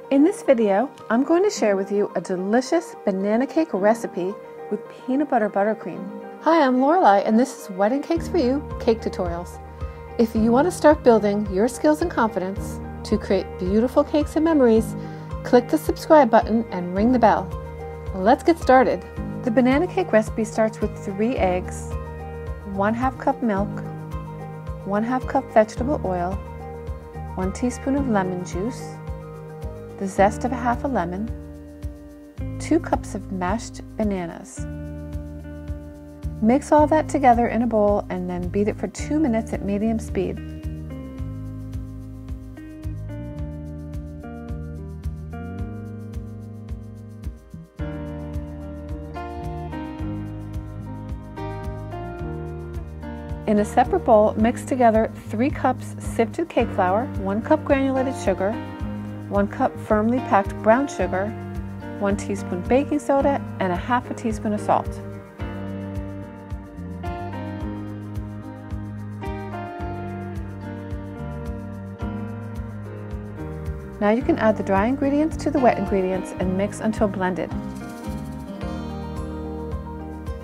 In this video, I'm going to share with you a delicious banana cake recipe with peanut butter buttercream. Hi, I'm Lorelei, and this is Wedding Cakes for You Cake Tutorials. If you want to start building your skills and confidence to create beautiful cakes and memories, click the subscribe button and ring the bell. Let's get started. The banana cake recipe starts with 3 eggs, 1/2 cup milk, 1/2 cup vegetable oil, 1 teaspoon of lemon juice, the zest of 1/2 lemon, 2 cups of mashed bananas. Mix all that together in a bowl and then beat it for 2 minutes at medium speed. In a separate bowl, mix together 3 cups sifted cake flour, 1 cup granulated sugar, 1 cup firmly packed brown sugar, 1 teaspoon baking soda, and 1/2 teaspoon of salt. Now you can add the dry ingredients to the wet ingredients and mix until blended.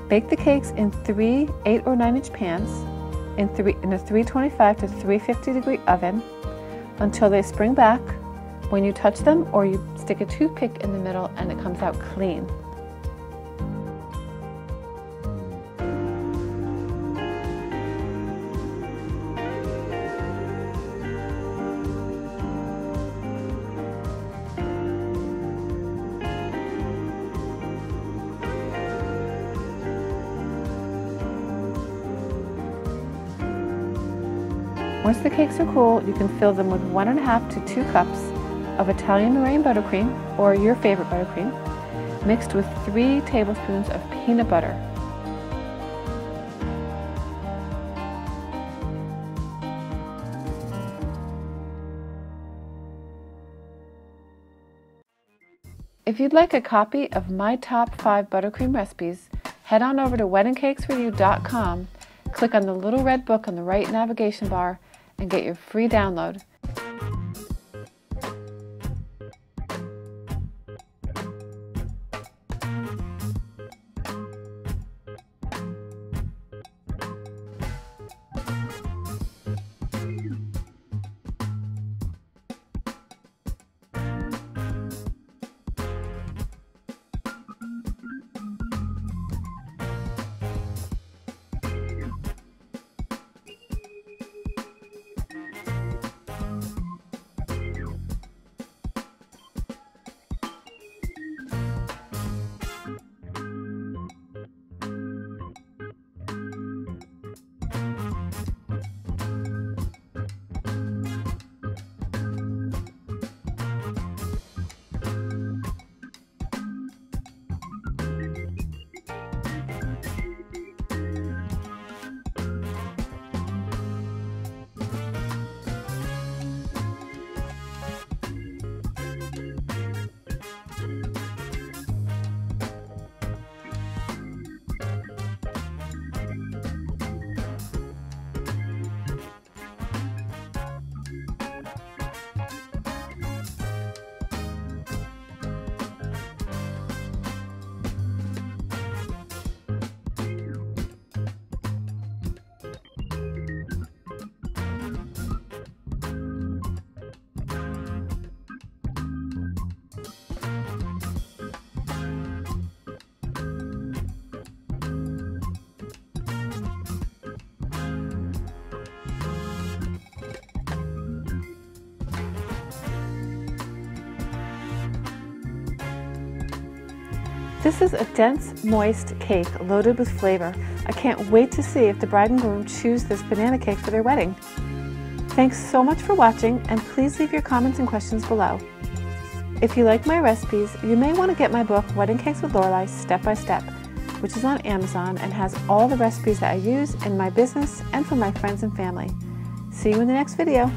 Bake the cakes in 3 8 or 9 inch pans in a 325 to 350 degree oven until they spring back when you touch them, or you stick a toothpick in the middle and it comes out clean. Once the cakes are cool, you can fill them with 1.5 to 2 cups of Italian meringue buttercream, or your favorite buttercream, mixed with 3 tablespoons of peanut butter. If you'd like a copy of my top 5 buttercream recipes, head on over to weddingcakesforyou.com, click on the little red book on the right navigation bar, and get your free download. This is a dense, moist cake loaded with flavor. I can't wait to see if the bride and groom choose this banana cake for their wedding. Thanks so much for watching, and please leave your comments and questions below. If you like my recipes, you may want to get my book, Wedding Cakes with Lorelei Step by Step, which is on Amazon and has all the recipes that I use in my business and for my friends and family. See you in the next video.